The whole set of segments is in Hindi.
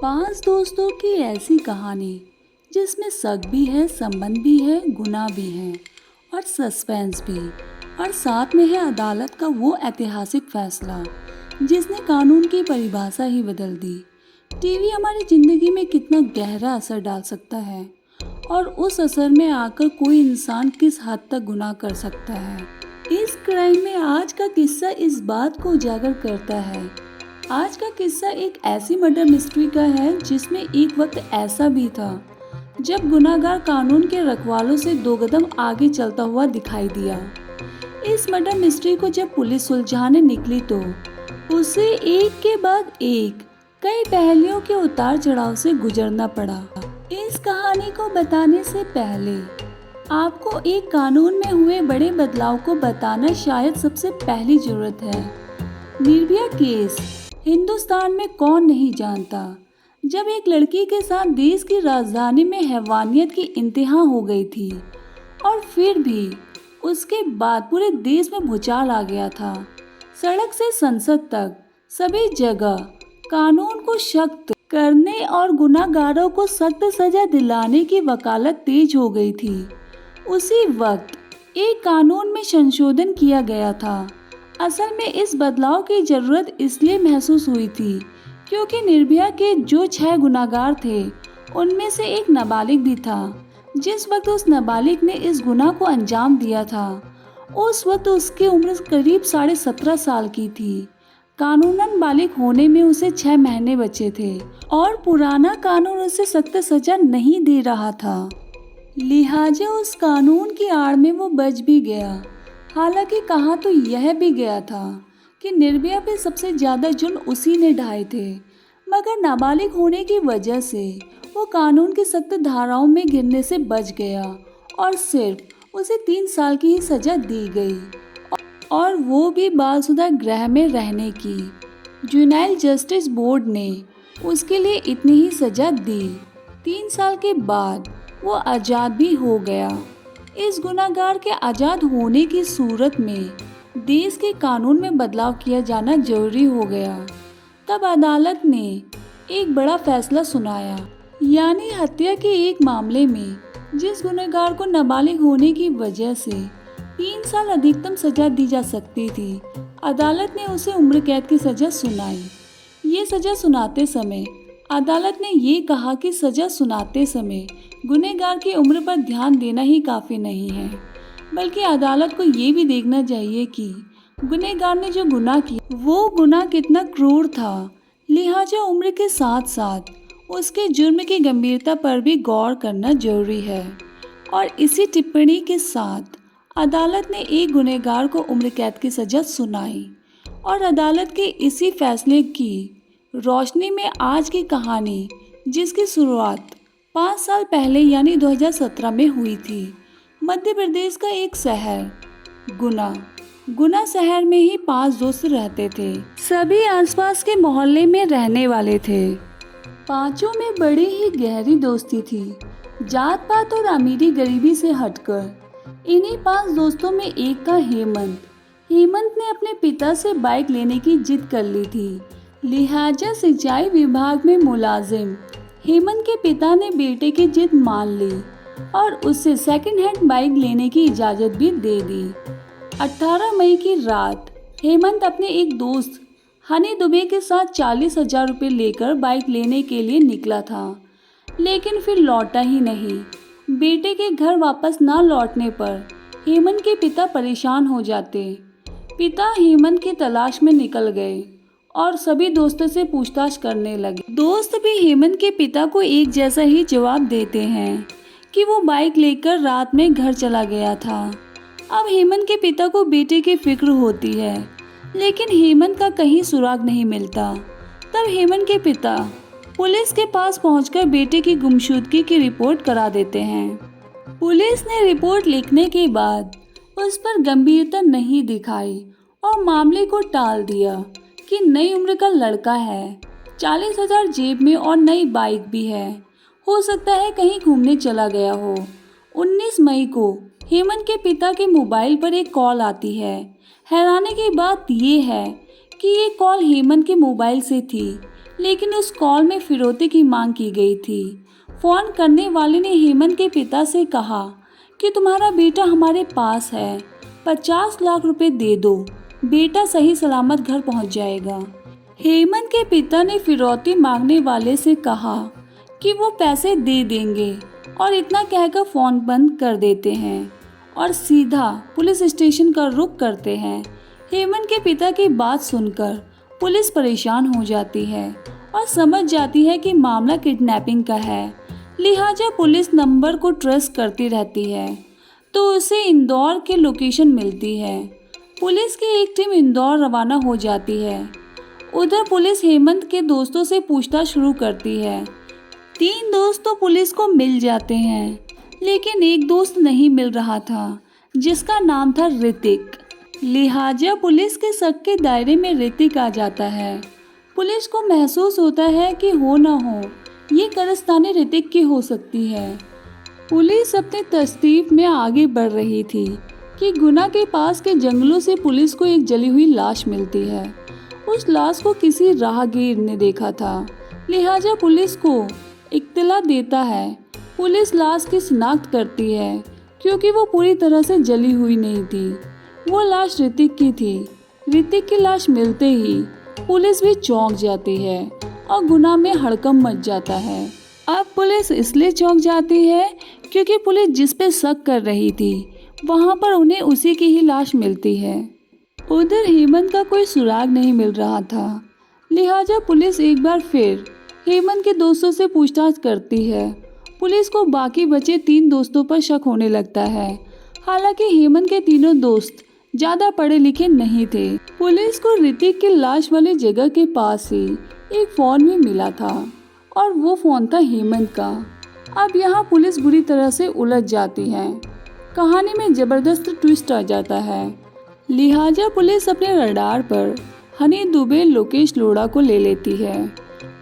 पांच दोस्तों की ऐसी कहानी जिसमें शक भी है, संबंध भी है, गुनाह भी है और सस्पेंस भी। और साथ में है अदालत का वो ऐतिहासिक फैसला जिसने कानून की परिभाषा ही बदल दी। टीवी हमारी जिंदगी में कितना गहरा असर डाल सकता है और उस असर में आकर कोई इंसान किस हद तक गुनाह कर सकता है। इस क्राइम में आज का किस्सा इस बात को उजागर करता है। आज का किस्सा एक ऐसी मर्डर मिस्ट्री का है जिसमें एक वक्त ऐसा भी था जब गुनाहगार कानून के रखवालों से दो कदम आगे चलता हुआ दिखाई दिया। इस मर्डर मिस्ट्री को जब पुलिस सुलझाने निकली तो उसे एक के बाद एक कई पहेलियों के उतार चढ़ाव से गुजरना पड़ा। इस कहानी को बताने से पहले आपको एक कानून में हुए बड़े बदलाव को बताना शायद सबसे पहली जरूरत है। निर्भया केस हिंदुस्तान में कौन नहीं जानता। जब एक लड़की के साथ देश की राजधानी में हैवानियत की इंतहा हो गई थी और फिर भी उसके बाद पूरे देश में भूचाल आ गया था। सड़क से संसद तक सभी जगह कानून को सख्त करने और गुनाहगारों को सख्त सजा दिलाने की वकालत तेज हो गई थी। उसी वक्त एक कानून में संशोधन किया गया था। असल में इस बदलाव की जरूरत इसलिए महसूस हुई थी क्योंकि निर्भया के जो 6 गुनाहगार थे उनमें से एक नाबालिग भी था। जिस वक्त उस नाबालिग ने इस गुनाह को अंजाम दिया था उस वक्त उसकी उम्र करीब 17.5 साल की थी। कानूनन बालिग होने में उसे 6 महीने बचे थे और पुराना कानून उसे सख्त सजा नहीं दे रहा था, लिहाजा उस कानून की आड़ में वो बच भी गया। हालांकि कहा तो यह भी गया था कि निर्भया पे सबसे ज़्यादा जुर्म उसी ने ढाए थे, मगर नाबालिग होने की वजह से वो कानून की सख्त धाराओं में गिरने से बच गया और सिर्फ उसे 3 साल की ही सज़ा दी गई और वो भी बालसुधा गृह में रहने की। जुवेनाइल जस्टिस बोर्ड ने उसके लिए इतनी ही सज़ा दी। 3 साल के बाद वो आज़ाद भी हो गया। इस गुनाहगार के आज़ाद होने की सूरत में देश के कानून में बदलाव किया जाना जरूरी हो गया। तब अदालत ने एक बड़ा फैसला सुनाया, यानी हत्या के एक मामले में जिस गुनहगार को नाबालिग होने की वजह से 3 साल अधिकतम सजा दी जा सकती थी, अदालत ने उसे उम्र कैद की सजा सुनाई। ये सजा सुनाते समय अदालत ने ये कहा कि सजा सुनाते समय गुनहगार की उम्र पर ध्यान देना ही काफ़ी नहीं है, बल्कि अदालत को ये भी देखना चाहिए कि गुनहगार ने जो गुनाह किया वो गुनाह कितना क्रूर था। लिहाजा उम्र के साथ साथ उसके जुर्म की गंभीरता पर भी गौर करना जरूरी है। और इसी टिप्पणी के साथ अदालत ने एक गुनहगार को उम्र कैद की सजा सुनाई और अदालत के इसी फैसले की रोशनी में आज की कहानी, जिसकी शुरुआत 5 साल पहले यानी 2017 में हुई थी। मध्य प्रदेश का एक शहर गुना शहर में ही 5 दोस्त रहते थे। सभी आसपास के मोहल्ले में रहने वाले थे। पांचों में बड़ी ही गहरी दोस्ती थी, जात पात और अमीरी गरीबी से हटकर। इन्हीं 5 दोस्तों में एक था हेमंत ने अपने पिता से बाइक लेने की जिद कर ली थी। लिहाजा सिंचाई विभाग में मुलाजिम हेमंत के पिता ने बेटे की जिद मान ली और उसे सेकंड हैंड बाइक लेने की इजाज़त भी दे दी। 18 मई की रात हेमंत अपने एक दोस्त हनी दुबे के साथ 40,000 रुपये लेकर बाइक लेने के लिए निकला था, लेकिन फिर लौटा ही नहीं। बेटे के घर वापस ना लौटने पर हेमंत के पिता परेशान हो जाते। पिता हेमंत की तलाश में निकल गए और सभी दोस्तों से पूछताछ करने लगे। दोस्त भी हेमंत के पिता को एक जैसा ही जवाब देते हैं कि वो बाइक लेकर रात में घर चला गया था। अब हेमंत के पिता को बेटे की फिक्र होती है, लेकिन हेमंत का कहीं सुराग नहीं मिलता। तब हेमंत के पिता पुलिस के पास पहुंचकर बेटे की गुमशुदगी की रिपोर्ट करा देते हैं। पुलिस ने रिपोर्ट लिखने के बाद उस पर गंभीरता नहीं दिखाई और मामले को टाल दिया कि नई उम्र का लड़का है, 40,000 जेब में और नई बाइक भी है, हो सकता है कहीं घूमने चला गया हो। 19 मई को हेमंत के पिता के मोबाइल पर एक कॉल आती है। हैरानी की बात ये है कि ये कॉल हेमंत के मोबाइल से थी, लेकिन उस कॉल में फिरौती की मांग की गई थी। फ़ोन करने वाले ने हेमंत के पिता से कहा कि तुम्हारा बेटा हमारे पास है, 50 लाख रुपए दे दो, बेटा सही सलामत घर पहुंच जाएगा। हेमंत के पिता ने फिरौती मांगने वाले से कहा कि वो पैसे दे देंगे और इतना कहकर फ़ोन बंद कर देते हैं और सीधा पुलिस स्टेशन का रुख करते हैं। हेमंत के पिता की बात सुनकर पुलिस परेशान हो जाती है और समझ जाती है कि मामला किडनैपिंग का है, लिहाजा पुलिस नंबर को ट्रेस करती रहती है तो उसे इंदौर के लोकेशन मिलती है। पुलिस की एक टीम इंदौर रवाना हो जाती है। उधर पुलिस हेमंत के दोस्तों से पूछताछ शुरू करती है। 3 दोस्त तो पुलिस को मिल जाते हैं, लेकिन एक दोस्त नहीं मिल रहा था जिसका नाम था ऋतिक। लिहाजा पुलिस के शक के दायरे में ऋतिक आ जाता है। पुलिस को महसूस होता है कि हो ना हो ये कारस्तानी ऋतिक की हो सकती है। पुलिस अपने तस्दीक में आगे बढ़ रही थी कि गुना के पास के जंगलों से पुलिस को एक जली हुई लाश मिलती है। उस लाश को किसी राहगीर ने देखा था, लिहाजा पुलिस को इत्तला देता है। पुलिस लाश की शिनाख्त करती है क्योंकि वो पूरी तरह से जली हुई नहीं थी। वो लाश ऋतिक की थी। ऋतिक की लाश मिलते ही पुलिस भी चौंक जाती है और गुना में हड़कंप मच जाता है। अब पुलिस इसलिए चौंक जाती है क्योंकि पुलिस जिस पे शक कर रही थी वहाँ पर उन्हें उसी की ही लाश मिलती है। उधर हेमंत का कोई सुराग नहीं मिल रहा था, लिहाजा पुलिस एक बार फिर हेमंत के दोस्तों से पूछताछ करती है। पुलिस को बाकी बचे 3 दोस्तों पर शक होने लगता है। हालांकि हेमंत के तीनों दोस्त ज़्यादा पढ़े लिखे नहीं थे। पुलिस को ऋतिक की लाश वाली जगह के पास ही एक फ़ोन भी मिला था और वो फ़ोन था हेमंत का। अब यहाँ पुलिस बुरी तरह से उलझ जाती है। कहानी में ज़बरदस्त ट्विस्ट आ जाता है, लिहाजा पुलिस अपने रडार पर हनी दुबे, लोकेश लोढ़ा को ले लेती है।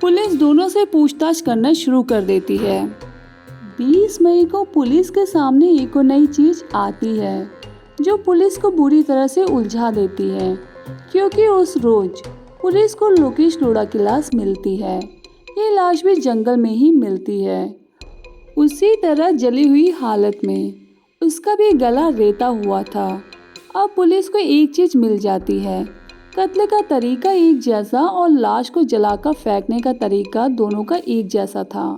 पुलिस दोनों से पूछताछ करना शुरू कर देती है। 20 मई को पुलिस के सामने एक और नई चीज़ आती है जो पुलिस को बुरी तरह से उलझा देती है, क्योंकि उस रोज़ पुलिस को लोकेश लोढ़ा की लाश मिलती है। ये लाश भी जंगल में ही मिलती है, उसी तरह जली हुई हालत में। उसका भी गला रेता हुआ था। अब पुलिस को एक चीज़ मिल जाती है, कत्ल का तरीका एक जैसा और लाश को जलाकर फेंकने का तरीका दोनों का एक जैसा था।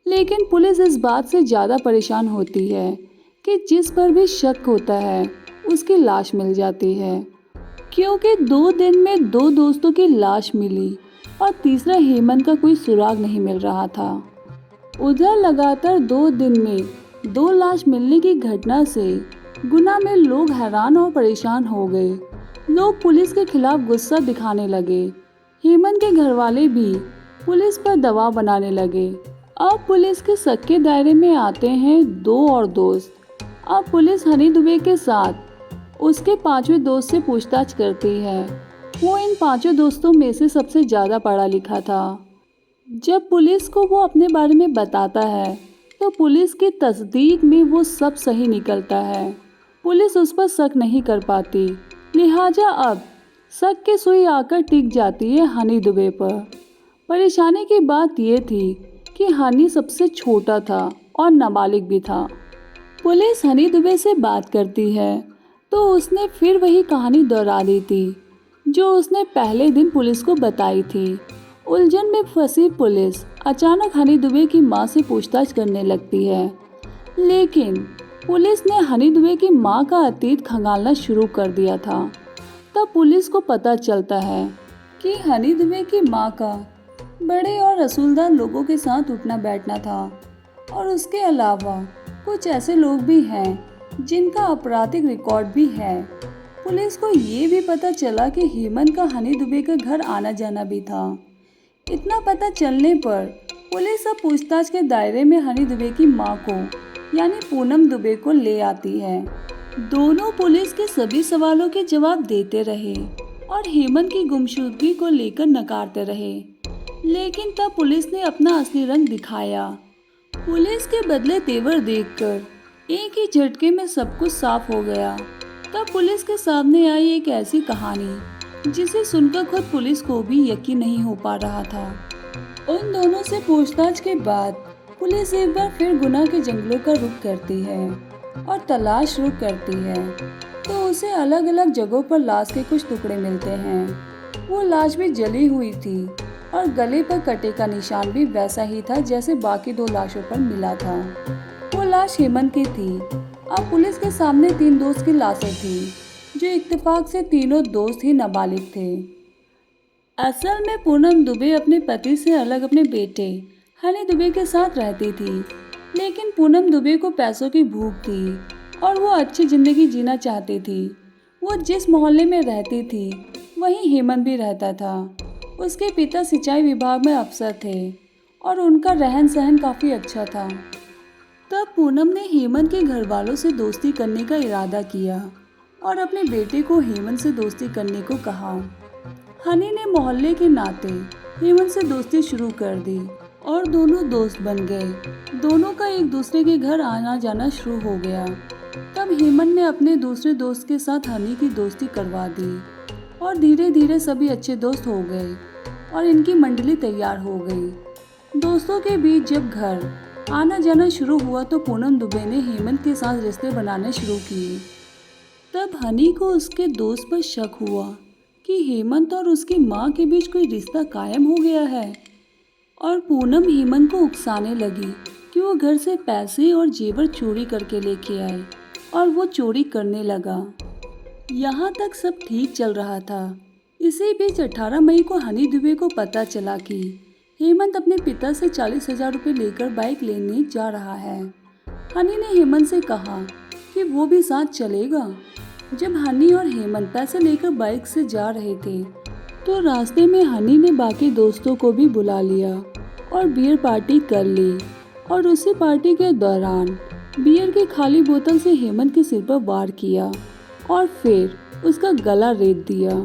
लेकिन पुलिस इस बात से ज़्यादा परेशान होती है कि जिस पर भी शक होता है उसकी लाश मिल जाती है, क्योंकि 2 दिन में 2 दोस्तों की लाश मिली और तीसरा हेमंत का कोई सुराग नहीं मिल रहा था। उधर लगातार 2 दिन में 2 लाश मिलने की घटना से गुना में लोग हैरान और परेशान हो गए। लोग पुलिस के खिलाफ गुस्सा दिखाने लगे। हेमंत के घरवाले भी पुलिस पर दबाव बनाने लगे। अब पुलिस के शक के दायरे में आते हैं 2 और दोस्त। अब पुलिस हनी दुबे के साथ उसके 5वें दोस्त से पूछताछ करती है। वो इन 5 दोस्तों में से सबसे ज़्यादा पढ़ा लिखा था। जब पुलिस को वो अपने बारे में बताता है तो पुलिस की तस्दीक में वो सब सही निकलता है। पुलिस उस पर शक नहीं कर पाती, लिहाजा अब शक की सुई आकर टिक जाती है हनी दुबे पर। परेशानी की बात ये थी कि हनी सबसे छोटा था और नाबालिग भी था। पुलिस हनी दुबे से बात करती है तो उसने फिर वही कहानी दोहरा दी थी जो उसने पहले दिन पुलिस को बताई थी। उलझन में फंसी पुलिस अचानक हनी दुबे की मां से पूछताछ करने लगती है, लेकिन पुलिस ने हनी दुबे की मां का अतीत खंगालना शुरू कर दिया था। तब पुलिस को पता चलता है कि हनी दुबे की मां का बड़े और रसूलदार लोगों के साथ उठना बैठना था और उसके अलावा कुछ ऐसे लोग भी हैं जिनका आपराधिक रिकॉर्ड भी है। पुलिस को ये भी पता चला कि हेमंत का हनी दुबे के घर आना जाना भी था। इतना पता चलने पर पुलिस अब पूछताछ के दायरे में हनी दुबे की मां को यानी पूनम दुबे को ले आती है। दोनों पुलिस के सभी सवालों के जवाब देते रहे और हेमंत की गुमशुदगी को लेकर नकारते रहे, लेकिन तब पुलिस ने अपना असली रंग दिखाया। पुलिस के बदले तेवर देखकर एक ही झटके में सब कुछ साफ हो गया। तब पुलिस के सामने आई एक ऐसी कहानी जिसे सुनकर खुद पुलिस को भी यकीन नहीं हो पा रहा था। उन दोनों से पूछताछ के बाद पुलिस एक बार फिर गुना के जंगलों का रुख करती है और तलाश शुरू करती है। तो उसे अलग अलग जगहों पर लाश के कुछ टुकड़े मिलते हैं। वो लाश भी जली हुई थी और गले पर कटे का निशान भी वैसा ही था जैसे बाकी 2 लाशों पर मिला था। वो लाश हेमंत की थी। अब पुलिस के सामने 3 दोस्त की लाशें थी जो इत्तेफाक से तीनों दोस्त ही नाबालिग थे। असल में पूनम दुबे अपने पति से अलग अपने बेटे हनी दुबे के साथ रहती थी, लेकिन पूनम दुबे को पैसों की भूख थी और वो अच्छी जिंदगी जीना चाहती थी। वो जिस मोहल्ले में रहती थी वहीं हेमंत भी रहता था। उसके पिता सिंचाई विभाग में अफसर थे और उनका रहन सहन काफ़ी अच्छा था। तब पूनम ने हेमंत के घर वालों से दोस्ती करने का इरादा किया और अपने बेटे को हेमंत से दोस्ती करने को कहा। हनी ने मोहल्ले के नाते हेमंत से दोस्ती शुरू कर दी और दोनों दोस्त बन गए। दोनों का एक दूसरे के घर आना जाना शुरू हो गया। तब हेमंत ने अपने दूसरे दोस्त के साथ हनी की दोस्ती करवा दी और धीरे धीरे सभी अच्छे दोस्त हो गए और इनकी मंडली तैयार हो गई। दोस्तों के बीच जब घर आना जाना शुरू हुआ तो पूनम दुबे ने हेमंत के साथ रिश्ते बनाने शुरू किए। तब हनी को उसके दोस्त पर शक हुआ कि हेमंत और उसकी माँ के बीच कोई रिश्ता कायम हो गया है और पूनम हेमंत को उकसाने लगी कि वो घर से पैसे और जेवर चोरी करके लेके आए और वो चोरी करने लगा। यहाँ तक सब ठीक चल रहा था। इसी बीच 18 मई को हनी दुबे को पता चला कि हेमंत अपने पिता से 40,000 रुपये लेकर बाइक लेने जा रहा है। हनी ने हेमंत से कहा कि वो भी साथ चलेगा। जब हनी और हेमंत पैसे लेकर बाइक से जा रहे थे तो रास्ते में हनी ने बाकी दोस्तों को भी बुला लिया और बियर पार्टी कर ली और उसी पार्टी के दौरान बियर की खाली बोतल से हेमंत के सिर पर वार किया और फिर उसका गला रेत दिया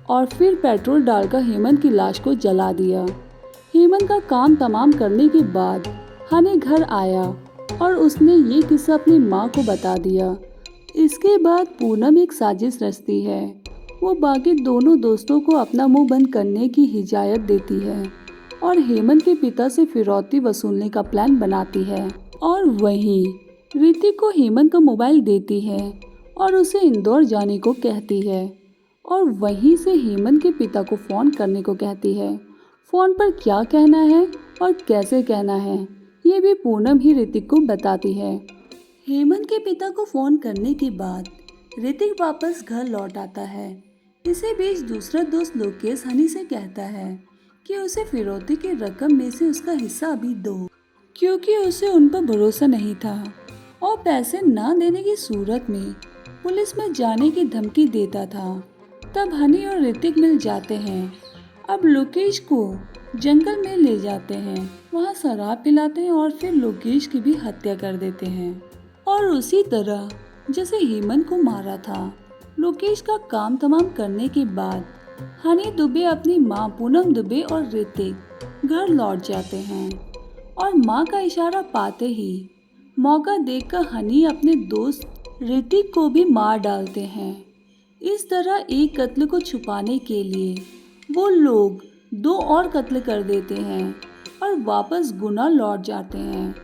और फिर पेट्रोल डालकर हेमंत की लाश को जला दिया। हेमंत का काम तमाम करने के बाद हनी घर आया और उसने ये किस्सा अपनी माँ को बता दिया। इसके बाद पूनम एक साजिश रचती है। वो बाकी दोनों दोस्तों को अपना मुंह बंद करने की हिदायत देती है और हेमंत के पिता से फिरौती वसूलने का प्लान बनाती है। और वहीं ऋतिक को हेमंत का मोबाइल देती है और उसे इंदौर जाने को कहती है और वहीं से हेमंत के पिता को फ़ोन करने को कहती है। फ़ोन पर क्या कहना है और कैसे कहना है ये भी पूनम ही ऋतिक को बताती है। हेमंत के पिता को फ़ोन करने के बाद ऋतिक वापस घर लौट आता है। इसी बीच दूसरा दोस्त लोकेश हनी से कहता है कि उसे फिरौती की रकम में से उसका हिस्सा अभी दो, क्योंकि उसे उन पर भरोसा नहीं था और पैसे ना देने की सूरत में पुलिस में जाने की धमकी देता था। तब हनी और ऋतिक मिल जाते हैं। अब लोकेश को जंगल में ले जाते हैं, वहाँ शराब पिलाते हैं और फिर लोकेश की भी हत्या कर देते हैं। और उसी तरह जैसे हेमंत को मारा था। लोकेश का काम तमाम करने के बाद हनी दुबे अपनी माँ पूनम दुबे और ऋतिक घर लौट जाते हैं और माँ का इशारा पाते ही मौका देखकर हनी अपने दोस्त ऋतिक को भी मार डालते हैं। इस तरह एक कत्ल को छुपाने के लिए वो लोग 2 और कत्ल कर देते हैं और वापस गुना लौट जाते हैं।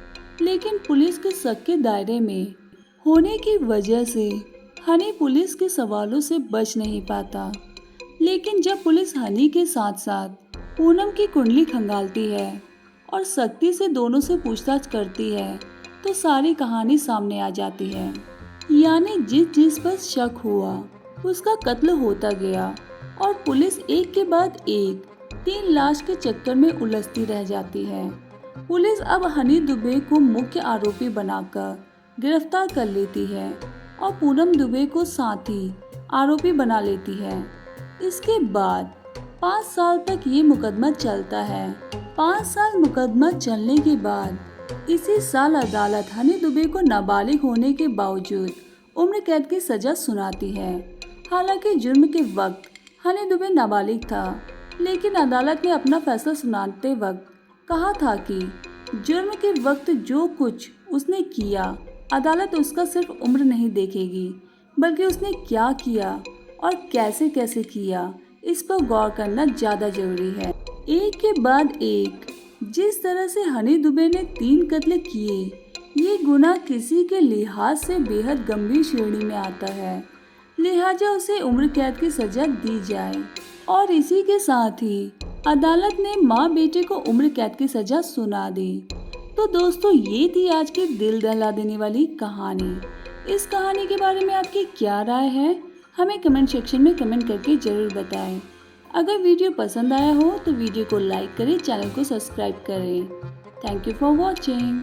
लेकिन पुलिस के शक के दायरे में होने की वजह से हनी पुलिस के सवालों से बच नहीं पाता। लेकिन जब पुलिस हनी के साथ साथ पूनम की कुंडली खंगालती है और सख्ती से दोनों से पूछताछ करती है तो सारी कहानी सामने आ जाती है। यानी जिस पर शक हुआ उसका कत्ल होता गया और पुलिस एक के बाद एक 3 लाश के चक्कर में उलझती रह जाती है। पुलिस अब हनी दुबे को मुख्य आरोपी बनाकर गिरफ्तार कर लेती है और पूनम दुबे को साथी आरोपी बना लेती है। इसके बाद 5 साल तक ये मुकदमा चलता है। 5 साल मुकदमा चलने के बाद इसी साल अदालत हनी दुबे को नाबालिग होने के बावजूद उम्र कैद की सजा सुनाती है। हालांकि जुर्म के वक्त हनी दुबे नाबालिग था, लेकिन अदालत ने अपना फैसला सुनाते वक्त कहा था कि जुर्म के वक्त जो कुछ उसने किया अदालत उसका सिर्फ उम्र नहीं देखेगी, बल्कि उसने क्या किया और कैसे कैसे किया इस पर गौर करना ज़्यादा जरूरी है। एक के बाद एक जिस तरह से हनी दुबे ने 3 कत्ल किए, ये गुनाह किसी के लिहाज से बेहद गंभीर श्रेणी में आता है, लिहाजा उसे उम्र कैद की सजा दी जाए। और इसी के साथ ही अदालत ने माँ बेटे को उम्र कैद की सजा सुना दी। तो दोस्तों, ये थी आज की दिल दहला देने वाली कहानी। इस कहानी के बारे में आपकी क्या राय है, हमें कमेंट सेक्शन में कमेंट करके ज़रूर बताएं। अगर वीडियो पसंद आया हो तो वीडियो को लाइक करें, चैनल को सब्सक्राइब करें। Thank you for watching.